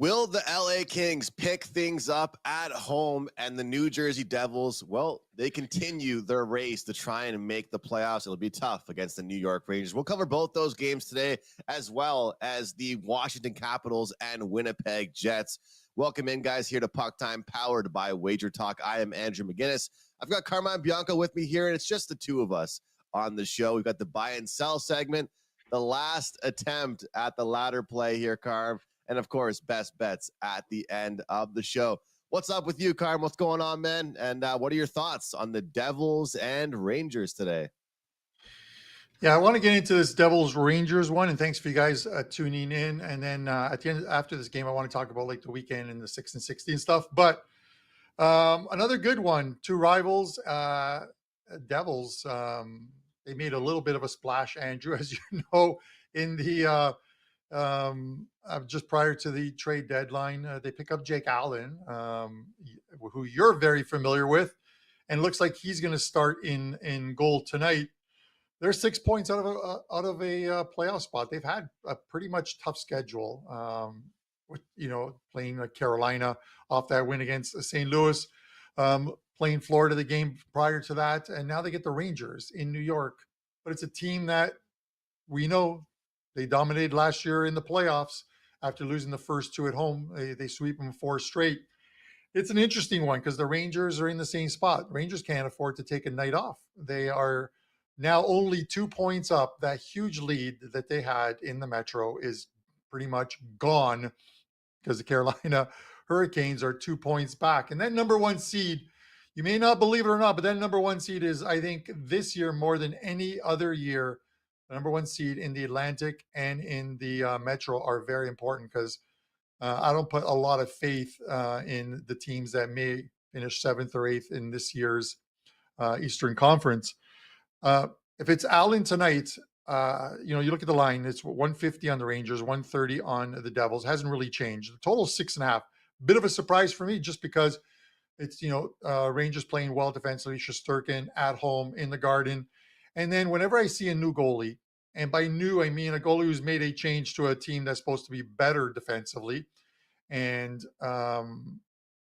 Will the LA Kings pick things up at home, and the New Jersey Devils, well, they continue their race to try and make the playoffs. It'll be tough against the New York Rangers. We'll cover both those games today, as well as the Washington Capitals and Winnipeg Jets. Welcome in, guys, here to PuckTime, powered by WagerTalk. I am Andrew McGinnis. I've got Carmine Bianco with me here, and it's just the two of us on the show. We've got the buy and sell segment, the last attempt at the ladder play here, Carm, and, of course, best bets at the end of the show. What's up with you, Carm? What's going on, man? And what are your thoughts on the Devils and Rangers today? Yeah, I want to get into this Devils-Rangers one, and thanks for you guys tuning in. And then at the end, after this game, I want to talk about like the weekend and the 6 and 16 stuff. But another good one, two rivals, Devils. They made a little bit of a splash, Andrew, as you know, in the just prior to the trade deadline. They pick up Jake Allen, who you're very familiar with, and looks like he's going to start in goal tonight. They're 6 points out of a playoff spot. They've had a pretty much tough schedule, with playing Carolina off that win against St. Louis, playing Florida the game prior to that, and now they get the Rangers in New York. But it's a team that we know they dominated last year in the playoffs after losing the first two at home. They sweep them 4 straight. It's an interesting one because the Rangers are in the same spot. Rangers can't afford to take a night off. They are now only 2 points up. That huge lead that they had in the Metro is pretty much gone because the Carolina Hurricanes are 2 points back. And that number one seed, you may not believe it or not, but that number one seed is, I think, this year more than any other year, the number one seed in the Atlantic and in the Metro are very important because I don't put a lot of faith in the teams that may finish 7th or 8th in this year's Eastern Conference. If it's Allen tonight, you look at the line, it's 150 on the Rangers, 130 on the Devils. It hasn't really changed. The total is 6.5. Bit of a surprise for me just because it's, Rangers playing well defensively, Shesterkin at home in the Garden. And then whenever I see a new goalie, and by new, I mean a goalie who's made a change to a team that's supposed to be better defensively. And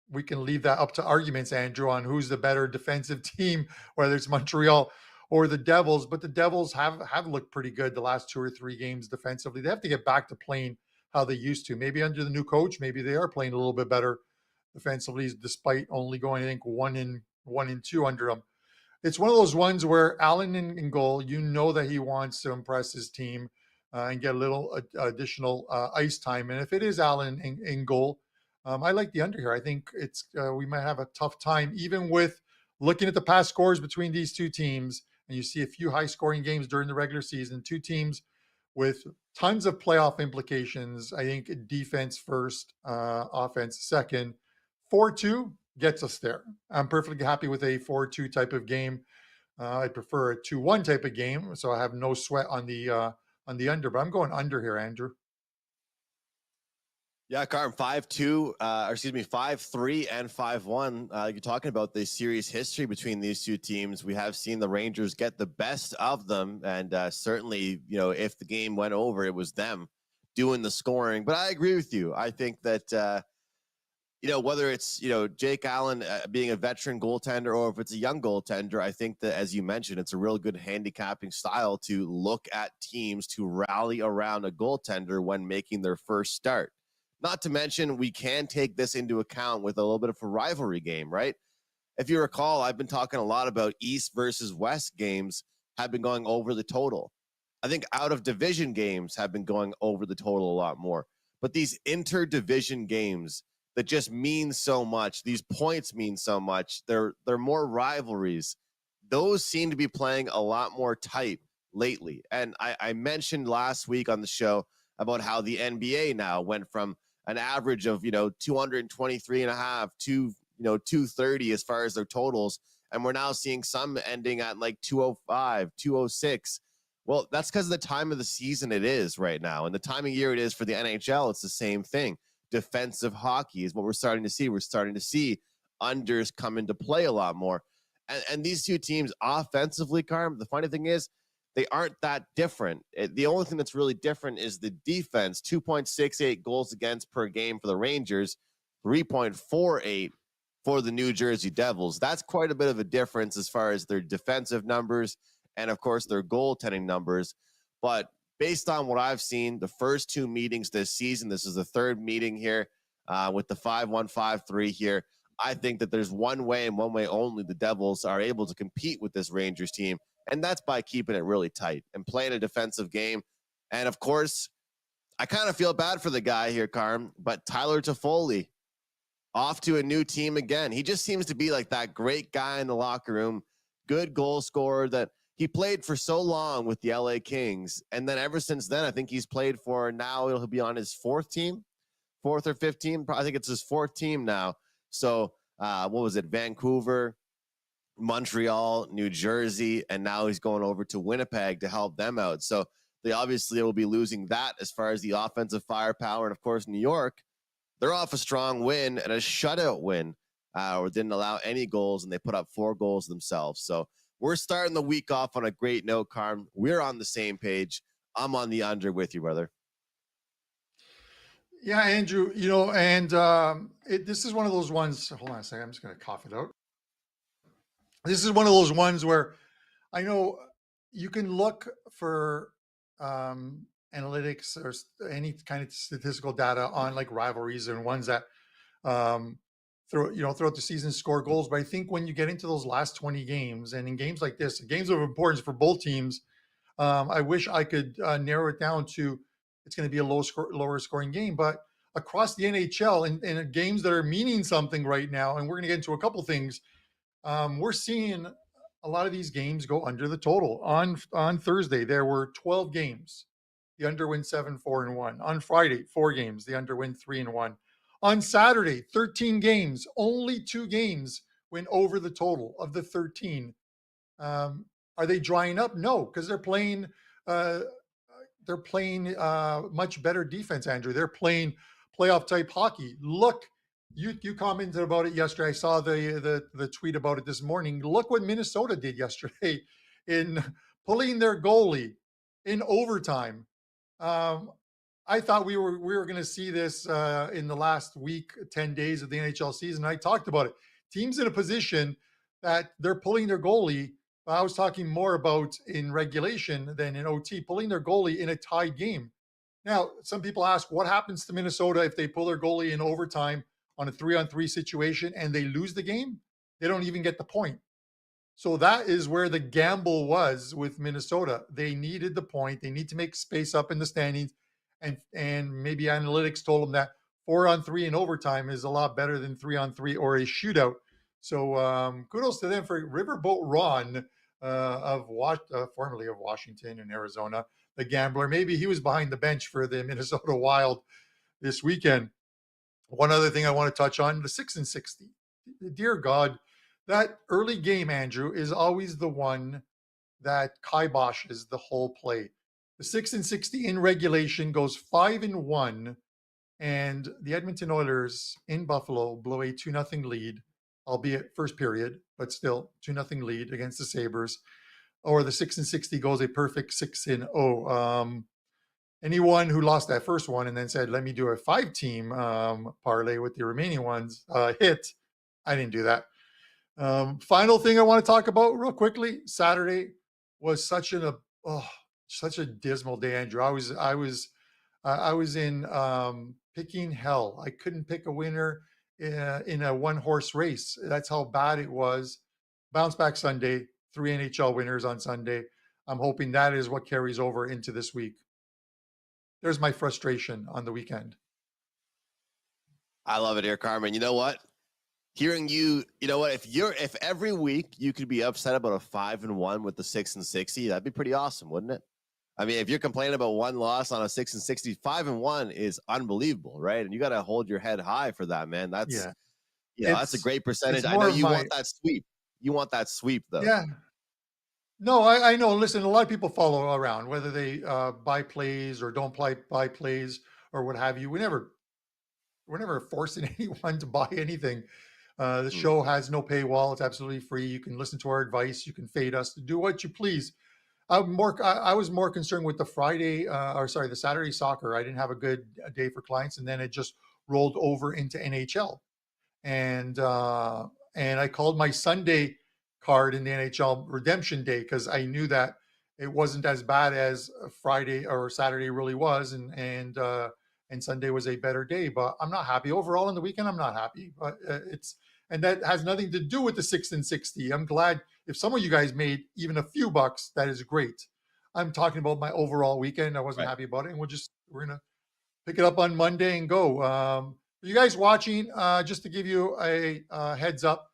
we can leave that up to arguments, Andrew, on who's the better defensive team, whether it's Montreal or the Devils. But the Devils have looked pretty good the last 2 or 3 games defensively. They have to get back to playing how they used to. Maybe under the new coach, maybe they are playing a little bit better defensively, despite only going, I think, 1-2 under them. It's one of those ones where Allen in goal, that he wants to impress his team and get a little additional ice time. And if it is Allen in goal, I like the under here. I think it's we might have a tough time, even with looking at the past scores between these two teams. And you see a few high-scoring games during the regular season, two teams with tons of playoff implications. I think defense first, offense second. 4-2 gets us there. I'm perfectly happy with a 4-2 type of game. I prefer a 2-1 type of game, so I have no sweat on the under. But I'm going under here, Andrew. Yeah, Carm, 5-3 and 5-1. You're talking about the series history between these two teams. We have seen the Rangers get the best of them, and certainly, if the game went over, it was them doing the scoring. But I agree with you. I think that whether it's, Jake Allen being a veteran goaltender or if it's a young goaltender, I think that, as you mentioned, it's a real good handicapping style to look at teams to rally around a goaltender when making their first start. Not to mention, we can take this into account with a little bit of a rivalry game, right? If you recall, I've been talking a lot about East versus West games have been going over the total. I think out-of-division games have been going over the total a lot more. But these inter-division games that just mean so much, these points mean so much, they're more rivalries. Those seem to be playing a lot more tight lately. And I mentioned last week on the show about how the NBA now went from an average of 223.5 to 230 as far as their totals, and we're now seeing some ending at like 205, 206. Well, that's because of the time of the season it is right now, and the time of year it is for the NHL. It's the same thing. Defensive hockey is what we're starting to see. We're starting to see unders come into play a lot more, and these two teams offensively, Carm, the funny thing is they aren't that different. The only thing that's really different is the defense. 2.68 goals against per game for the Rangers, 3.48 for the New Jersey Devils. That's quite a bit of a difference as far as their defensive numbers and, of course, their goaltending numbers. But based on what I've seen, the first two meetings this season, this is the third meeting here with the 5-1, 5-3 here. I think that there's one way and one way only the Devils are able to compete with this Rangers team, and that's by keeping it really tight and playing a defensive game. And, of course, I kind of feel bad for the guy here, Carm, but Tyler Toffoli off to a new team again. He just seems to be like that great guy in the locker room, good goal scorer that he played for so long with the LA Kings. And then ever since then, I think he's played for, now he'll be on his fourth or fifth team. I think it's his fourth team now. So what was it? Vancouver, Montreal, New Jersey, and now he's going over to Winnipeg to help them out. So they obviously will be losing that as far as the offensive firepower. And of course, New York, they're off a strong win and a shutout win, or didn't allow any goals, and they put up 4 goals themselves. So we're starting the week off on a great note, Carm. We're on the same page. I'm on the under with you, brother. Yeah, Andrew, and this is one of those ones. Hold on a second. I'm just going to cough it out. This is one of those ones where I know you can look for analytics or any kind of statistical data on like rivalries and ones that throughout the season score goals. But I think when you get into those last 20 games and in games like this, games of importance for both teams, I wish I could narrow it down to it's going to be a lower scoring game. But across the NHL and in games that are meaning something right now, and we're going to get into a couple things, we're seeing a lot of these games go under the total. On Thursday, there were 12 games. The under win 7-4-1. On Friday, 4 games. The under win 3-1. On Saturday, 13 games. Only 2 games went over the total of the 13. Are they drying up? No, because they're playing much better defense, Andrew. They're playing playoff type hockey. Look, you commented about it yesterday. I saw the tweet about it this morning. Look what Minnesota did yesterday in pulling their goalie in overtime. I thought we were going to see this in the last week, 10 days of the NHL season. I talked about it. Teams in a position that they're pulling their goalie. I was talking more about in regulation than in OT, pulling their goalie in a tied game. Now, some people ask, what happens to Minnesota if they pull their goalie in overtime on a 3-on-3 situation and they lose the game? They don't even get the point. So that is where the gamble was with Minnesota. They needed the point. They need to make space up in the standings. And maybe analytics told them that 4-on-3 in overtime is a lot better than 3-on-3 or a shootout. So kudos to them for Riverboat Ron, formerly of Washington and Arizona, the gambler. Maybe he was behind the bench for the Minnesota Wild this weekend. One other thing I want to touch on, the 6-60. Dear God, that early game, Andrew, is always the one that kiboshes the whole play. The 6-60 in regulation goes 5-1, and the Edmonton Oilers in Buffalo blow a 2-0 lead, albeit first period, but still 2-0 lead against the Sabres. Or the 6-60 goes a perfect 6-0. Anyone who lost that first one and then said, let me do a 5-team parlay with the remaining ones, hit. I didn't do that. Final thing I want to talk about real quickly. Saturday was such a dismal day, Andrew. I was in picking hell. I couldn't pick a winner in a 1-horse race. That's how bad it was. Bounce back Sunday, 3 NHL winners on Sunday. I'm hoping that is what carries over into this week. There's my frustration on the weekend. I love it here, Carmen. You know what? Hearing if every week you could be upset about a 5-1 with the 6-60, that'd be pretty awesome, wouldn't it? I mean, if you're complaining about one loss on a 6-60, 5-1 is unbelievable, right? And you got to hold your head high for that, man. That's that's a great percentage. I know you want that sweep. You want that sweep, though. Yeah. No, I know. Listen, a lot of people follow around, whether they buy plays or don't buy plays or what have you. We're never forcing anyone to buy anything. The show has no paywall. It's absolutely free. You can listen to our advice. You can fade us, do what you please. I was more concerned with the the Saturday soccer. I didn't have a good day for clients, and then it just rolled over into NHL. And I called my Sunday card in the NHL redemption day because I knew that it wasn't as bad as Friday or Saturday really was, and Sunday was a better day. But I'm not happy overall in the weekend. I'm not happy, but and that has nothing to do with the 6 and 60. I'm glad if some of you guys made even a few bucks. That is great. I'm talking about my overall weekend. I wasn't Right. happy about it, and we're gonna pick it up on Monday and go. For you guys watching, just to give you a heads up,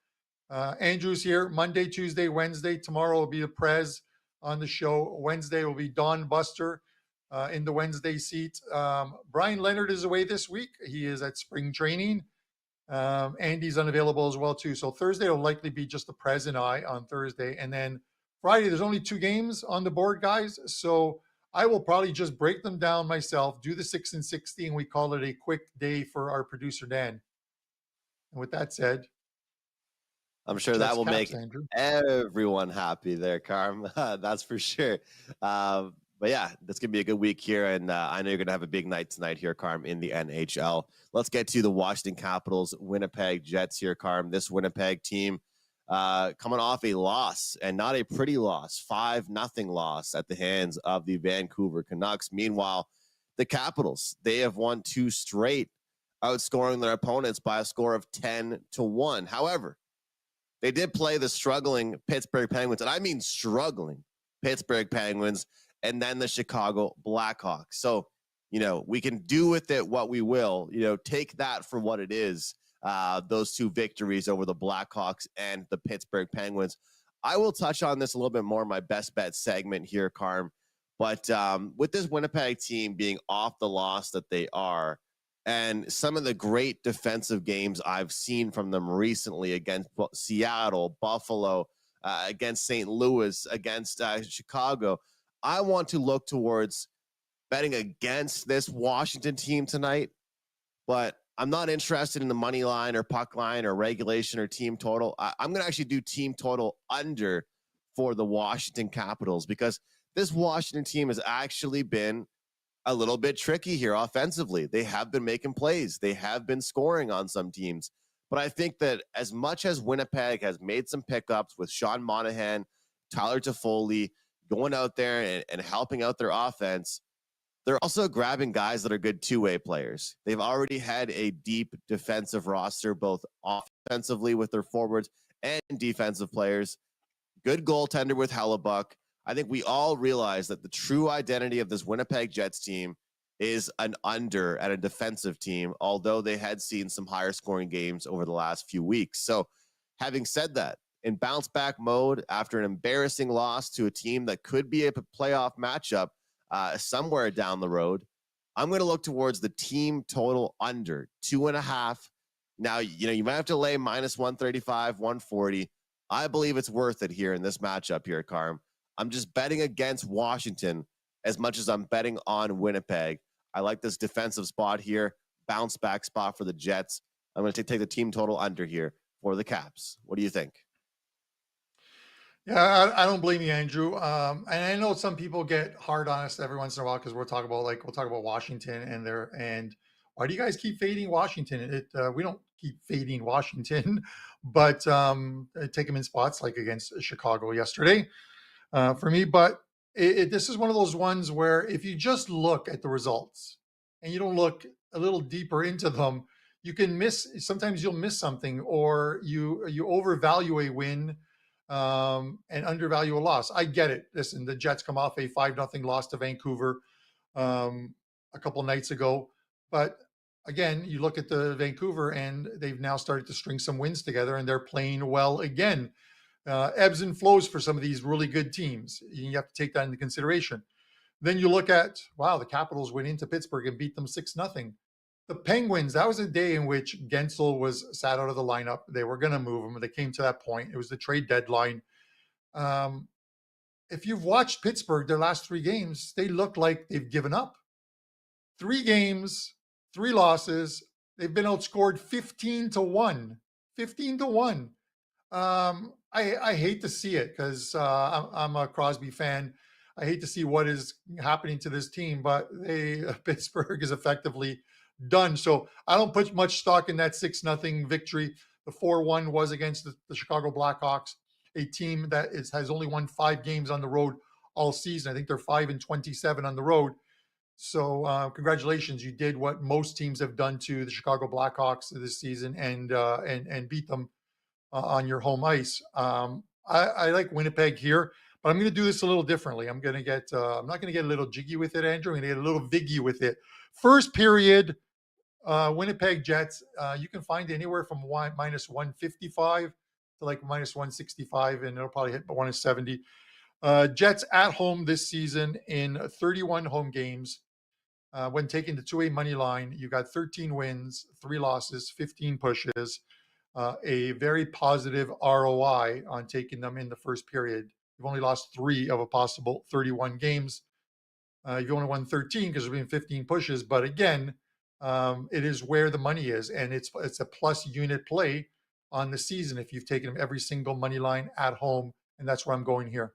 Andrew's here Monday, Tuesday, Wednesday. Tomorrow will be the Prez on the show. Wednesday will be Don Buster in the Wednesday seat. Brian Leonard is away this week. He is at spring training. Andy's unavailable as well too. So Thursday will likely be just the Prez and I on Thursday, and then Friday there's only 2 games on the board, guys. So I will probably just break them down myself, do the 6 and 60, and we call it a quick day for our producer Dan. And with that said, I'm sure that Jets will Caps, make Andrew. everyone happy there, Carm. That's for sure. But yeah, that's going to be a good week here. And I know you're going to have a big night tonight here, Carm, in the NHL. Let's get to the Washington Capitals, Winnipeg Jets here, Carm. This Winnipeg team coming off a loss, and not a pretty loss, 5-0 loss at the hands of the Vancouver Canucks. Meanwhile, the Capitals, they have won 2 straight, outscoring their opponents by a score of 10-1. However, they did play the struggling Pittsburgh Penguins, and I mean struggling Pittsburgh Penguins, and then the Chicago Blackhawks. So, we can do with it what we will. Take that for what it is, those 2 victories over the Blackhawks and the Pittsburgh Penguins. I will touch on this a little bit more in my best bet segment here, Carm. But with this Winnipeg team being off the loss that they are, and some of the great defensive games I've seen from them recently against Seattle, Buffalo, against St. Louis, against Chicago, I want to look towards betting against this Washington team tonight, but I'm not interested in the money line or puck line or regulation or team total. I'm going to actually do team total under for the Washington Capitals, because this Washington team has actually been a little bit tricky here offensively. They have been making plays. They have been scoring on some teams. But I think that as much as Winnipeg has made some pickups with Sean Monahan, Tyler Toffoli, going out there and helping out their offense, they're also grabbing guys that are good two-way players. They've already had a deep defensive roster, both offensively with their forwards and defensive players. Good goaltender with Hellebuck. I think we all realize that the true identity of this Winnipeg Jets team is an under at a defensive team, although they had seen some higher scoring games over the last few weeks. So having said that, in bounce back mode after an embarrassing loss to a team that could be a playoff matchup somewhere down the road, I'm going to look towards the team total under 2.5. Now, you might have to lay minus 135, 140. I believe it's worth it here in this matchup here, Carm. I'm just betting against Washington as much as I'm betting on Winnipeg. I like this defensive spot here, bounce back spot for the Jets. I'm going to take the team total under here for the Caps. What do you think? Yeah, I don't blame you, Andrew. And I know some people get hard on us every once in a while because we'll talk about Washington and why do you guys keep fading Washington? We don't keep fading Washington, but take them in spots like against Chicago yesterday for me. But this is one of those ones where if you just look at the results and you don't look a little deeper into them, you can miss. Sometimes you'll miss something, or you overvalue a win and undervalue a loss. I get it. Listen, the Jets come off a 5-0 loss to Vancouver a couple nights ago, but again, you look at the Vancouver and they've now started to string some wins together and they're playing well again. Ebbs and flows for some of these really good teams. You have to take that into consideration. Then you look at, wow, the Capitals went into Pittsburgh and beat them 6-0. The Penguins, that was a day in which Gensel was sat out of the lineup. They were going to move him. They came to that point. It was the trade deadline. If you've watched Pittsburgh, their last 3 games, they look like they've given up. 3 games, 3 losses. They've been outscored 15-1. 15-1. I hate to see it because I'm a Crosby fan. I hate to see what is happening to this team, but Pittsburgh is effectively done. So I don't put much stock in that 6-0 victory. The 4-1 was against the Chicago Blackhawks, a team that has only won 5 games on the road all season. I think they're 5-27 on the road. So congratulations, you did what most teams have done to the Chicago Blackhawks this season and beat them on your home ice. I like Winnipeg here, but I'm going to do this a little differently. I'm not going to get a little jiggy with it, Andrew. I'm going to get a little viggy with it. First period, Winnipeg Jets. You can find anywhere from minus 155 to like minus 165, and it'll probably hit 170. Jets at home this season in 31 home games. When taking the 2A money line, you got 13 wins, 3 losses, 15 pushes, a very positive ROI on taking them in the first period. You've only lost 3 of a possible 31 games. You've only won 13 because there's been 15 pushes. But again, it is where the money is, and it's a plus unit play on the season if you've taken them every single money line at home, and that's where I'm going here.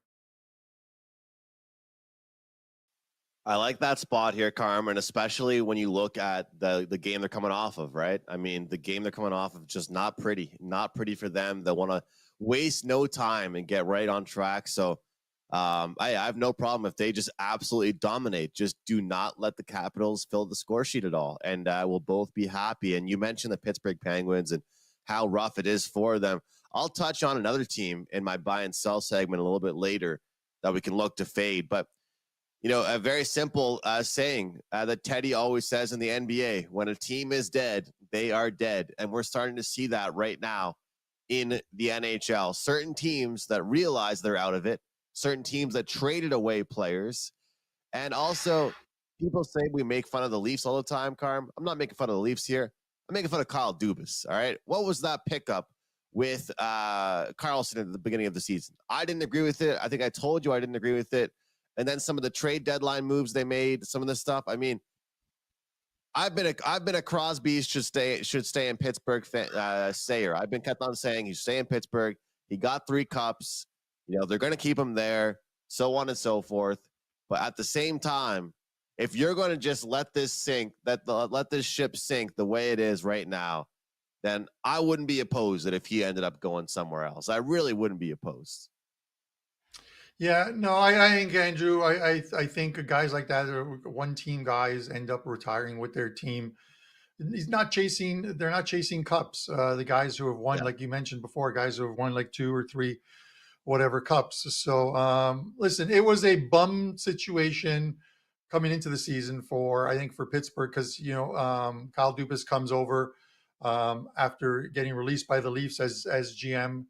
I like that spot here, Carmen, especially when you look at the game they're coming off of, right? I mean, the game they're coming off of just not pretty for them. They want to waste no time and get right on track. So I have no problem if they just absolutely dominate. Just do not let the Capitals fill the score sheet at all, and we'll both be happy. And you mentioned the Pittsburgh Penguins and how rough it is for them. I'll touch on another team in my buy and sell segment a little bit later that we can look to fade, but you know, a very simple saying that Teddy always says in the NBA, when a team is dead, they are dead. And we're starting to see that right now in the NHL. Certain teams that realize they're out of it, certain teams that traded away players. And also, people say we make fun of the Leafs all the time, Carm. I'm not making fun of the Leafs here. I'm making fun of Kyle Dubas, all right? What was that pickup with Karlsson at the beginning of the season? I didn't agree with it. I think I told you I didn't agree with it. And then some of the trade deadline moves they made, some of this stuff. I mean, I've been a Crosby should stay in Pittsburgh sayer. I've been kept on saying he should stay in Pittsburgh. He got 3 cups. You know, they're going to keep him there, so on and so forth. But at the same time, if you're going to just let this let this ship sink the way it is right now, then I wouldn't be opposed that if he ended up going somewhere else. I really wouldn't be opposed. Yeah, no, I think Andrew, I think guys like that, one team guys end up retiring with their team. They're not chasing cups. The guys who have won, like you mentioned before, guys who have won like 2 or 3, whatever cups. So listen, it was a bum situation coming into the season I think for Pittsburgh, because Kyle Dubas comes over after getting released by the Leafs as GM.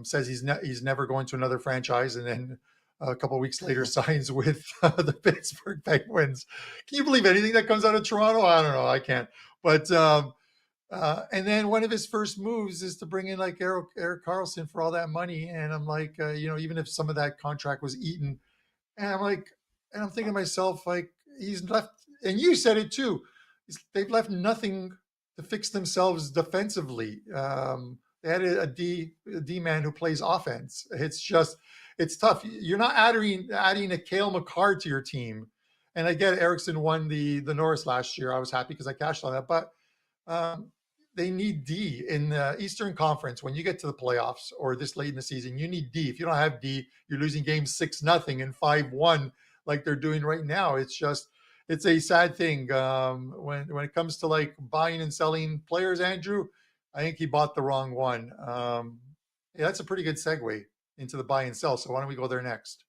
Says he's never going to another franchise, and then a couple of weeks later signs with the Pittsburgh Penguins. Can you believe anything that comes out of Toronto? I don't know. I can't. But and then one of his first moves is to bring in like Erik Karlsson for all that money, and I'm like, even if some of that contract was eaten, and I'm thinking to myself, like, he's left, and you said it too. They've left nothing to fix themselves defensively. They had a D man who plays offense. It's tough. You're not adding a Cale McCarr to your team. And I get Eriksson won the Norris last year. I was happy because I cashed on that. But they need D in the Eastern Conference. When you get to the playoffs or this late in the season, you need D. If you don't have D, you're losing games 6-0 and 5-1 like they're doing right now. It's a sad thing. When it comes to like buying and selling players, Andrew, I think he bought the wrong one. That's a pretty good segue into the buy and sell. So why don't we go there next?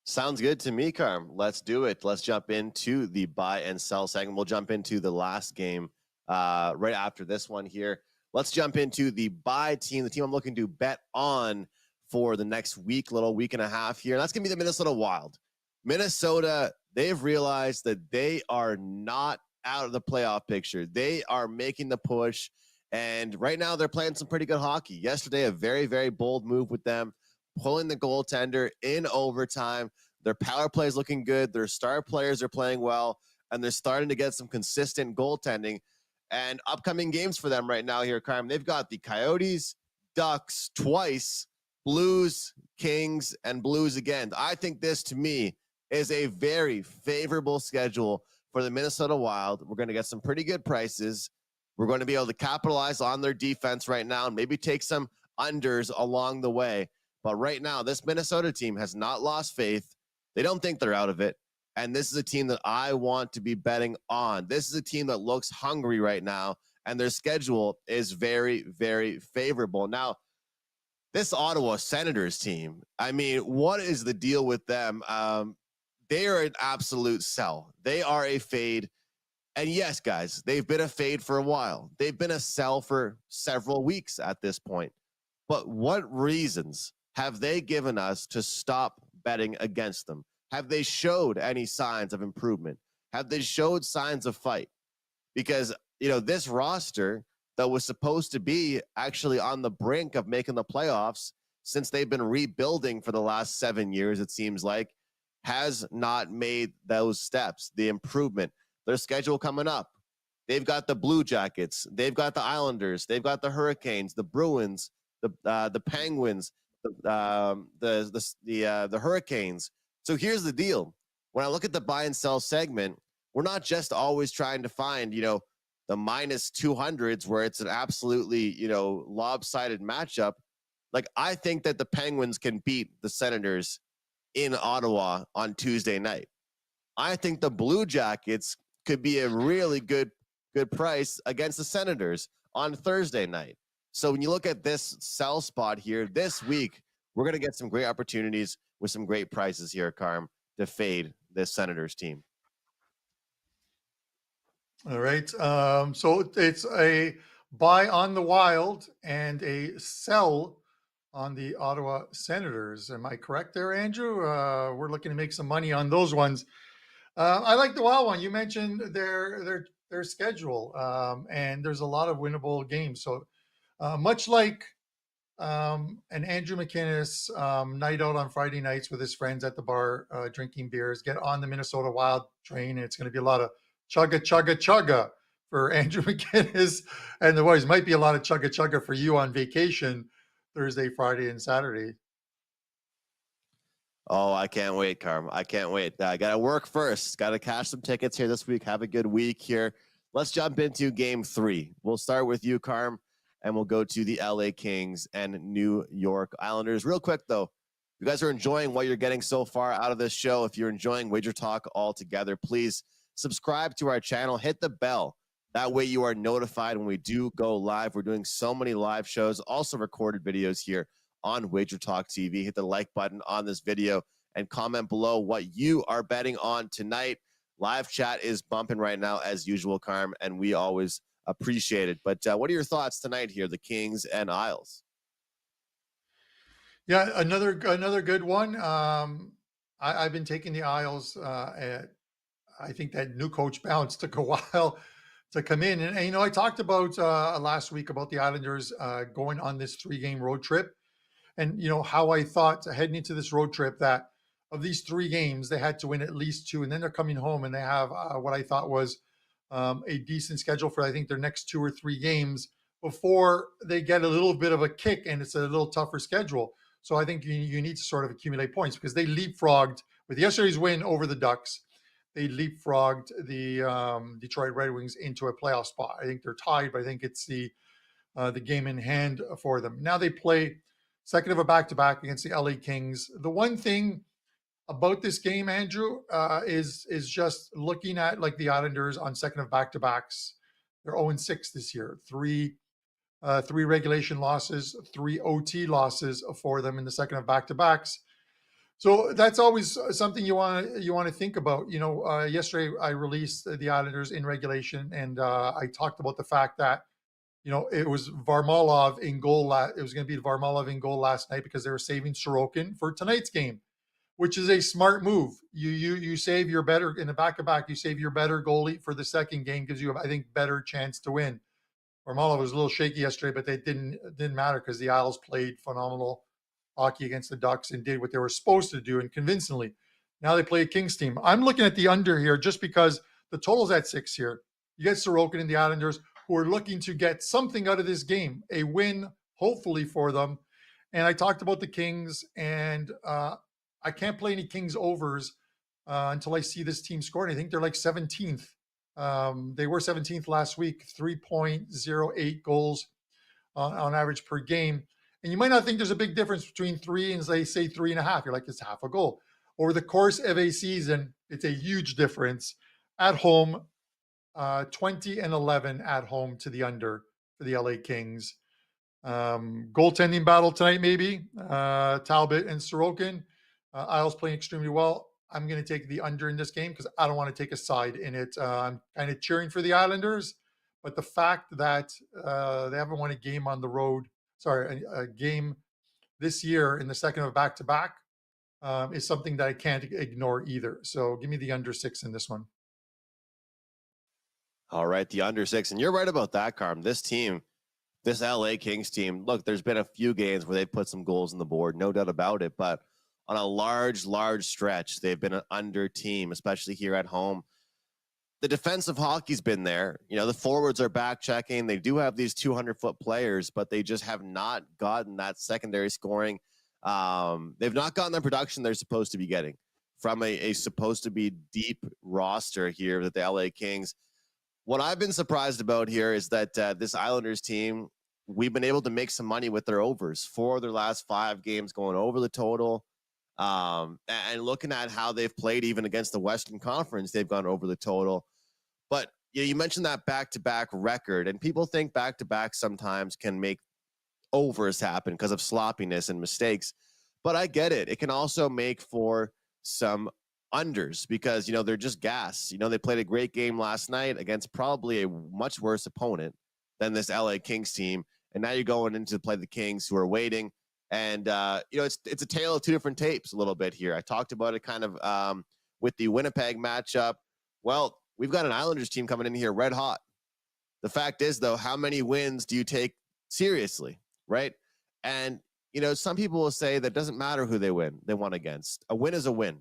Sounds good to me, Carm. Let's do it. Let's jump into the buy and sell segment. We'll jump into the last game right after this one here. Let's jump into the buy team, the team I'm looking to bet on for the next week and a half here. And that's going to be the Minnesota Wild. Minnesota, they've realized that they are not out of the playoff picture. They are making the push, and right now they're playing some pretty good hockey. Yesterday, a very, very bold move with them, pulling the goaltender in overtime. Their power play is looking good. Their star players are playing well, and they're starting to get some consistent goaltending. And upcoming games for them right now here, Carm, they've got the Coyotes, Ducks twice, Blues, Kings, and Blues again. I think this, to me, is a very favorable schedule for the Minnesota Wild. We're going to get some pretty good prices. We're going to be able to capitalize on their defense right now and maybe take some unders along the way. But right now, this Minnesota team has not lost faith. They don't think they're out of it. And this is a team that I want to be betting on. This is a team that looks hungry right now, and their schedule is very, very favorable. Now, this Ottawa Senators team, I mean, what is the deal with them? They are an absolute sell. They are a fade. And yes, guys, they've been a fade for a while. They've been a sell for several weeks at this point. But what reasons have they given us to stop betting against them? Have they showed any signs of improvement? Have they showed signs of fight? Because, this roster that was supposed to be actually on the brink of making the playoffs, since they've been rebuilding for the last 7 years, it seems like, has not made those steps, the improvement. Their schedule coming up. They've got the Blue Jackets. They've got the Islanders. They've got the Hurricanes, the Bruins, the Penguins, the Hurricanes. So here's the deal. When I look at the buy and sell segment, we're not just always trying to find, the minus 200s where it's an absolutely, lopsided matchup. Like, I think that the Penguins can beat the Senators in Ottawa on Tuesday night. I think the Blue Jackets could be a really good price against the Senators on Thursday night. So when you look at this sell spot here this week, we're going to get some great opportunities with some great prices here, Carm, to fade this Senators team. All right. So it's a buy on the Wild and a sell on the Ottawa Senators. Am I correct there, Andrew? We're looking to make some money on those ones. I like the Wild one. You mentioned their schedule, and there's a lot of winnable games. So much like an Andrew McInnes night out on Friday nights with his friends at the bar drinking beers, get on the Minnesota Wild train, and it's going to be a lot of chugga for Andrew McInnes and the boys. Might be a lot of chugga for you on vacation Thursday, Friday, and Saturday. Oh, I can't wait, Carm. I can't wait. I got to work first. Got to cash some tickets here this week. Have a good week here. Let's jump into game 3. We'll start with you, Carm, and we'll go to the LA Kings and New York Islanders. Real quick, though, if you guys are enjoying what you're getting so far out of this show, if you're enjoying Wager Talk altogether, please subscribe to our channel. Hit the bell. That way you are notified when we do go live. We're doing so many live shows, also recorded videos here on Wager Talk TV. Hit the like button on this video and comment below what you are betting on tonight. Live chat is bumping right now as usual, Carm, and we always appreciate it. But what are your thoughts tonight here, the Kings and Isles? Yeah, another good one. I've been taking the Isles. I think that new coach bounce took a while to come in. And I talked about last week about the Islanders going on this 3-game road trip. And, how I thought heading into this road trip that of these 3 games, they had to win at least 2. And then they're coming home and they have what I thought was a decent schedule for, I think, their next 2 or 3 games before they get a little bit of a kick and it's a little tougher schedule. So I think you need to sort of accumulate points because they leapfrogged with yesterday's win over the Ducks. They leapfrogged the Detroit Red Wings into a playoff spot. I think they're tied, but I think it's the game in hand for them. Now they play second of a back-to-back against the LA Kings. The one thing about this game, Andrew, is just looking at like the Islanders on second of back-to-backs. They're 0-6 this year. 3 regulation losses, 3 OT losses for them in the second of back-to-backs. So that's always something you want to think about. Yesterday I released the Islanders in regulation, and I talked about the fact that it was Varlamov in goal. It was going to be Varlamov in goal last night because they were saving Sorokin for tonight's game, which is a smart move. You save your better in the back-to-back. You save your better goalie for the second game, gives you, I think, better chance to win. Varlamov was a little shaky yesterday, but they didn't matter because the Isles played phenomenal hockey against the Ducks and did what they were supposed to do and convincingly. Now they play a Kings team. I'm looking at the under here just because the total's at 6 here. You get Sorokin and the Islanders who are looking to get something out of this game, a win, hopefully for them. And I talked about the Kings, and I can't play any Kings overs until I see this team score. And I think they're like 17th. They were 17th last week, 3.08 goals on average per game. And you might not think there's a big difference between three and they say 3.5. You're like, it's half a goal. Over the course of a season, it's a huge difference. At home, 20 and 11 at home to the under for the LA Kings. Goaltending battle tonight, maybe. Talbot and Sorokin. Isles playing extremely well. I'm going to take the under in this game because I don't want to take a side in it. I'm kind of cheering for the Islanders, but the fact that they haven't won a game on the road, a game this year in the second of back-to-back is something that I can't ignore either. So give me the under 6 in this one. All right, the under 6. And you're right about that, Carm. This team, this LA Kings team, look, there's been a few games where they put some goals on the board, no doubt about it. But on a large stretch, they've been an under team, especially here at home. The defensive hockey's been there. You know, the forwards are back checking. They do have these 200-foot players, but they just have not gotten that secondary scoring. They've not gotten the production they're supposed to be getting from a supposed to be deep roster here with the LA Kings. What I've been surprised about here is that this Islanders team, we've been able to make some money with their overs. 4 of their last 5 games going over the total. And looking at how they've played even against the Western Conference, they've gone over the total. But you mentioned that back-to-back record, and people think back-to-back sometimes can make overs happen because of sloppiness and mistakes. But I get it. It can also make for some unders because, they're just gas. They played a great game last night against probably a much worse opponent than this LA Kings team. And now you're going into play the Kings who are waiting. And, it's a tale of 2 different tapes a little bit here. I talked about it kind of with the Winnipeg matchup. Well, we've got an Islanders team coming in here red hot. The fact is, though, how many wins do you take seriously, right? And, some people will say that doesn't matter who they won against. A win is a win.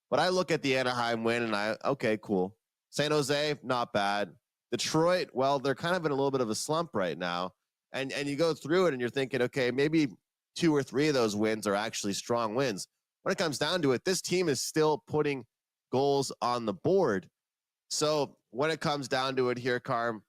But I look at the Anaheim win and okay, cool. San Jose, not bad. Detroit, well, they're kind of in a little bit of a slump right now. And you go through it and you're thinking, okay, maybe 2 or 3 of those wins are actually strong wins. When it comes down to it, this team is still putting goals on the board. So when it comes down to it here, Carm,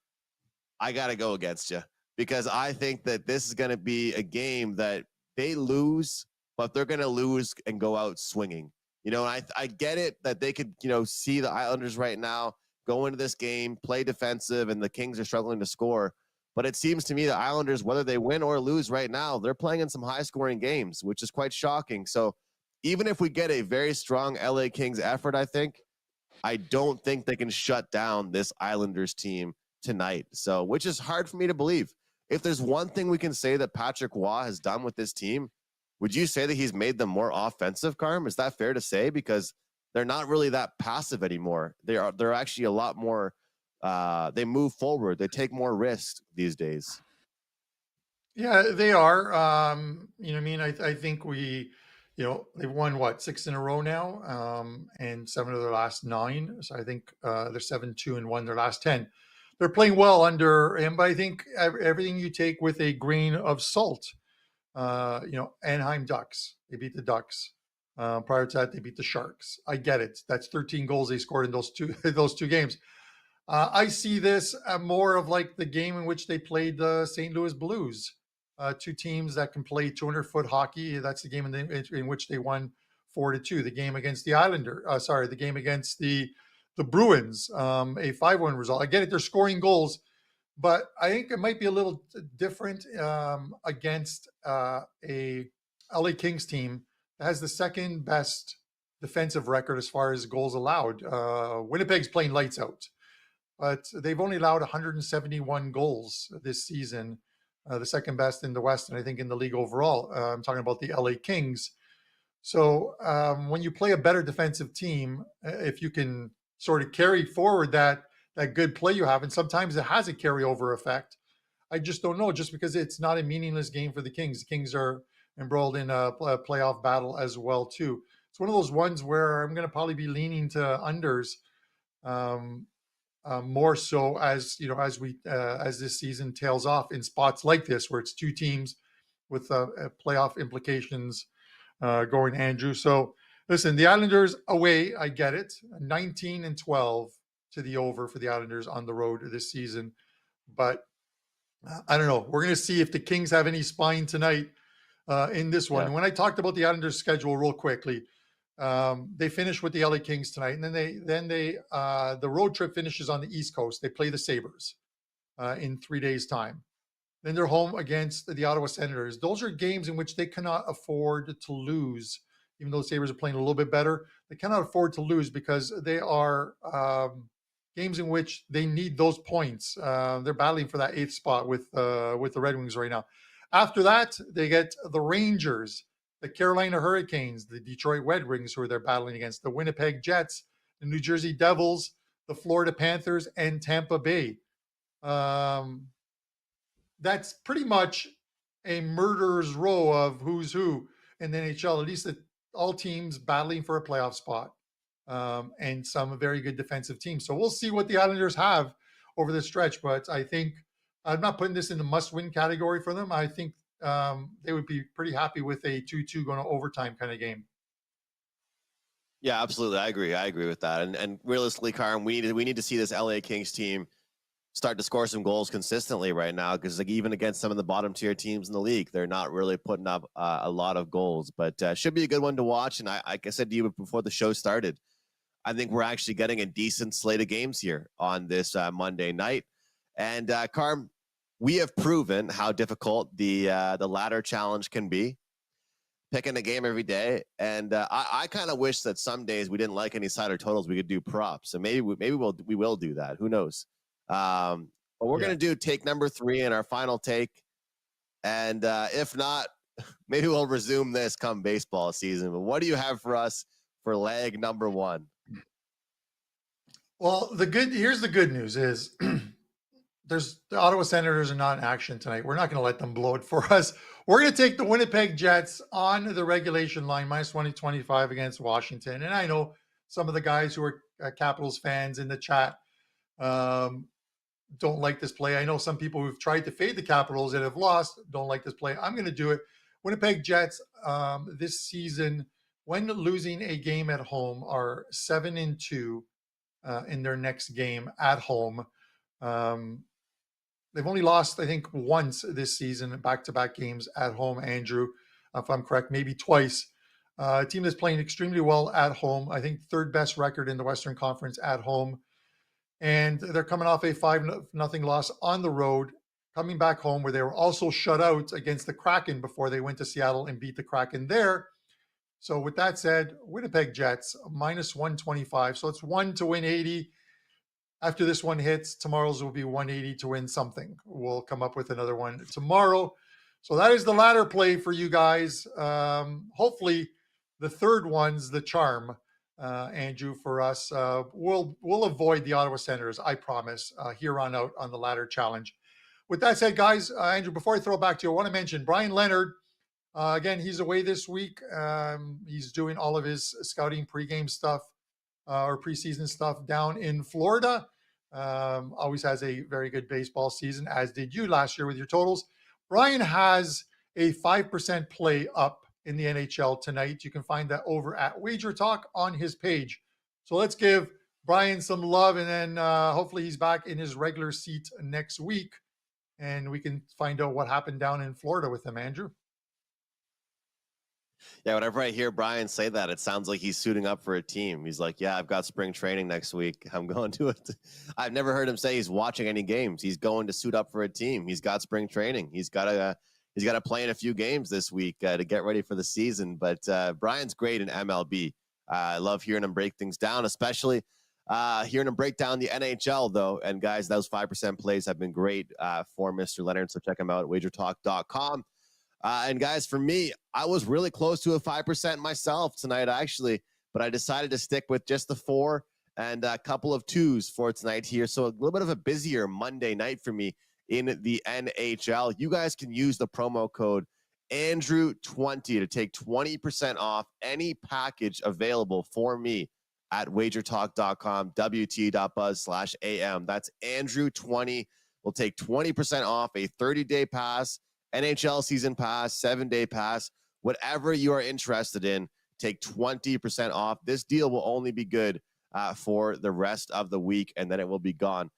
I got to go against you because I think that this is going to be a game that they lose, but they're going to lose and go out swinging. And I get it that they could, see the Islanders right now go into this game, play defensive, and the Kings are struggling to score. But it seems to me the Islanders, whether they win or lose right now, they're playing in some high-scoring games, which is quite shocking. So even if we get a very strong LA Kings effort, I don't think they can shut down this Islanders team tonight. So, which is hard for me to believe. If there's one thing we can say that Patrick Roy has done with this team, would you say that he's made them more offensive, Carm? Is that fair to say? Because they're not really that passive anymore. They're actually a lot more they move forward. They take more risks these days. Yeah, they are. I think they've won 6 in a row now, and 7 of their last 9. So I think they're 7-2-1 their last 10. They're playing well under him, but I think everything you take with a grain of salt. Anaheim Ducks, they beat the Ducks. Prior to that, they beat the Sharks. I get it. That's 13 goals they scored in those two games. I see this more of like the game in which they played the St. Louis Blues, 2 teams that can play 200-foot hockey. That's the game in which they won 4-2. The game against the the game against the Bruins, a 5-1 result. I get it. They're scoring goals, but I think it might be a little different against a LA Kings team that has the second best defensive record as far as goals allowed. Winnipeg's playing lights out, but they've only allowed 171 goals this season, the second best in the West, and I think in the league overall. I'm talking about the LA Kings. So when you play a better defensive team, if you can sort of carry forward that good play you have, and sometimes it has a carryover effect. I just don't know, just because it's not a meaningless game for the Kings. The Kings are embroiled in a playoff battle as well, too. It's one of those ones where I'm going to probably be leaning to unders more so as this season tails off in spots like this, where it's 2 teams with playoff implications going, Andrew. So listen, the Islanders away, I get it. 19-12 to the over for the Islanders on the road this season. But I don't know. We're going to see if the Kings have any spine tonight in this one. Yeah. When I talked about the Islanders schedule real quickly, they finish with the LA Kings tonight, and then they the road trip finishes on the East Coast. They play the Sabres in 3 days' time. Then they're home against the Ottawa Senators. Those are games in which they cannot afford to lose, even though the Sabres are playing a little bit better. They cannot afford to lose because they are games in which they need those points. They're battling for that 8th spot with the Red Wings right now. After that, they get the Rangers, the Carolina Hurricanes, the Detroit Red Wings, who they're battling against, the Winnipeg Jets, the New Jersey Devils, the Florida Panthers, and Tampa Bay. That's pretty much a murderer's row of who's who in the NHL, at least all teams battling for a playoff spot, and some very good defensive teams. So we'll see what the Islanders have over the stretch, but I think I'm not putting this in the must-win category for them. I think they would be pretty happy with a 2-2 going to overtime kind of game. Yeah, absolutely. I agree with that. And realistically, Carm, we need to see this LA Kings team start to score some goals consistently right now, because like even against some of the bottom tier teams in the league, they're not really putting up a lot of goals. But should be a good one to watch. And like I said to you before the show started, I think we're actually getting a decent slate of games here on this Monday night. And Carm, we have proven how difficult the ladder challenge can be, picking a game every day. And I kind of wish that some days we didn't like any side or totals, we could do props. So maybe we will do that. Who knows? But we're going to do take number 3 in our final take. And if not, maybe we'll resume this come baseball season. But what do you have for us for leg number 1? Well, here's the good news is the Ottawa Senators are not in action tonight. We're not going to let them blow it for us. We're going to take the Winnipeg Jets on the regulation line, minus 20-25 against Washington. And I know some of the guys who are Capitals fans in the chat don't like this play. I know some people who've tried to fade the Capitals and have lost don't like this play. I'm going to do it. Winnipeg Jets this season, when losing a game at home, are 7-2 in their next game at home. They've only lost, I think, once this season, back-to-back games at home, Andrew, if I'm correct, maybe twice. A team that's playing extremely well at home. I think 3rd best record in the Western Conference at home. And they're coming off a 5-0 loss on the road, coming back home where they were also shut out against the Kraken before they went to Seattle and beat the Kraken there. So with that said, Winnipeg Jets, minus 125. So it's 1 to win 80. After this one hits, tomorrow's will be 180 to win something. We'll come up with another one tomorrow. So that is the ladder play for you guys. Hopefully the third one's the charm, Andrew, for us. We'll avoid the Ottawa Senators, I promise, here on out on the ladder challenge. With that said, guys, Andrew, before I throw it back to you, I want to mention Brian Leonard. Again, he's away this week. He's doing all of his scouting pregame stuff or preseason stuff down in Florida. Always has a very good baseball season, as did you last year with your totals. Brian has a 5% play up in the NHL tonight. You can find that over at WagerTalk on his page. So let's give Brian some love, and then hopefully he's back in his regular seat next week, and we can find out what happened down in Florida with him, Andrew. Yeah, whenever I hear Brian say that, it sounds like he's suiting up for a team. He's like, yeah, I've got spring training next week. I'm going to it. I've never heard him say he's watching any games. He's going to suit up for a team. He's got spring training. He's got to play in a few games this week to get ready for the season. But Brian's great in MLB. I love hearing him break things down, especially hearing him break down the NHL, though. And guys, those 5% plays have been great for Mr. Leonard. So check him out at WagerTalk.com. And guys, for me, I was really close to a 5% myself tonight, actually, but I decided to stick with just the 4 and a couple of 2s for tonight here. So a little bit of a busier Monday night for me in the NHL. You guys can use the promo code Andrew20 to take 20% off any package available for me at wagertalk.com, wt.buzz/am. That's Andrew20. We'll take 20% off a 30-day pass NHL season pass, 7-day pass, whatever you are interested in, take 20% off. This deal will only be good for the rest of the week, and then it will be gone.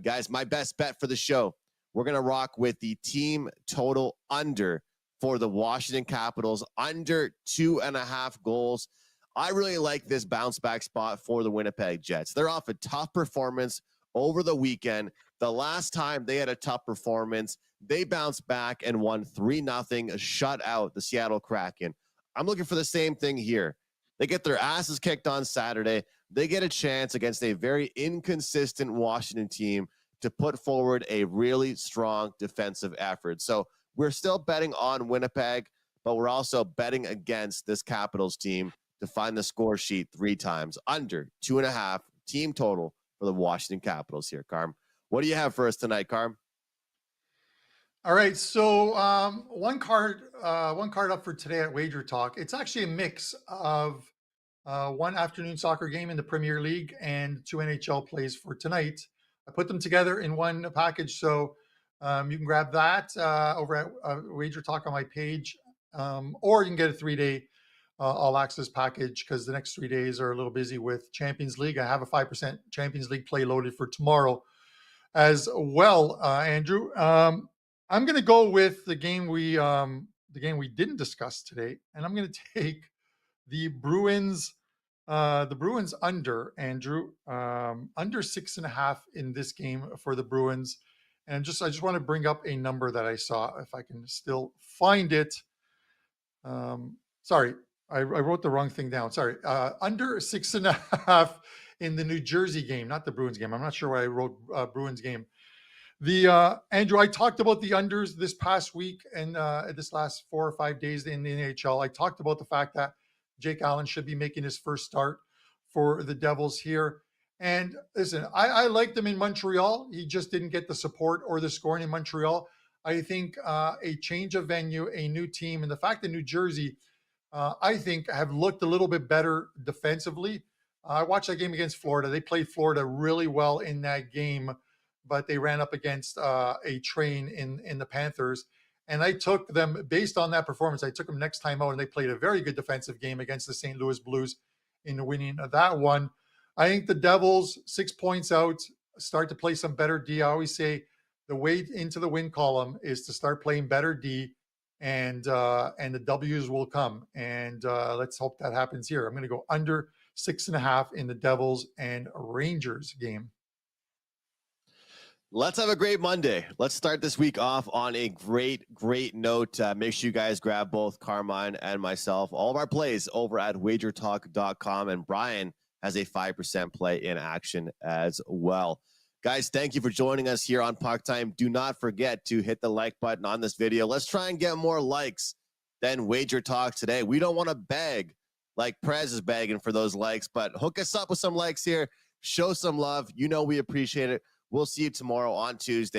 Guys, my best bet for the show, we're going to rock with the team total under for the Washington Capitals, under 2.5 goals. I really like this bounce back spot for the Winnipeg Jets. They're off a tough performance over the weekend. The last time they had a tough performance, they bounced back and won 3-0, shut out the Seattle Kraken. I'm looking for the same thing here. They get their asses kicked on Saturday. They get a chance against a very inconsistent Washington team to put forward a really strong defensive effort. So we're still betting on Winnipeg, but we're also betting against this Capitals team to find the score sheet 3 times. Under 2.5 team total for the Washington Capitals here, Carm. What do you have for us tonight, Carm? All right, so one card up for today at WagerTalk. It's actually a mix of one afternoon soccer game in the Premier League and 2 NHL plays for tonight. I put them together in one package, so you can grab that over at WagerTalk on my page, or you can get a 3-day all-access package because the next 3 days are a little busy with Champions League. I have a 5% Champions League play loaded for tomorrow as well, Andrew. I'm going to go with the game we didn't discuss today, and I'm going to take the Bruins under, Andrew, under 6.5 in this game for the Bruins. And I just want to bring up a number that I saw, if I can still find it. Sorry, I wrote the wrong thing down. Sorry, under 6.5 in the New Jersey game, not the Bruins game. I'm not sure why I wrote Bruins game. Andrew, I talked about the unders this past week and this last 4 or 5 days in the NHL. I talked about the fact that Jake Allen should be making his first start for the Devils here. And listen, I liked him in Montreal. He just didn't get the support or the scoring in Montreal. I think a change of venue, a new team, and the fact that New Jersey, I think, have looked a little bit better defensively. I watched that game against Florida. They played Florida really well in that game, but they ran up against a train in the Panthers. And I took them, based on that performance, I took them next time out, and they played a very good defensive game against the St. Louis Blues in winning that one. I think the Devils, 6 points out, start to play some better D. I always say the way into the win column is to start playing better D, and the W's will come. And let's hope that happens here. I'm going to go under 6.5 in the Devils and Rangers game. Let's have a great Monday. Let's start this week off on a great note. Make sure you guys grab both Carmine and myself. All of our plays over at WagerTalk.com, and Brian has a 5% play in action as well. Guys, thank you for joining us here on PuckTime. Do not forget to hit the like button on this video. Let's try and get more likes than WagerTalk today. We don't want to beg like Prez is begging for those likes, but hook us up with some likes here. Show some love. You know we appreciate it. We'll see you tomorrow on Tuesday.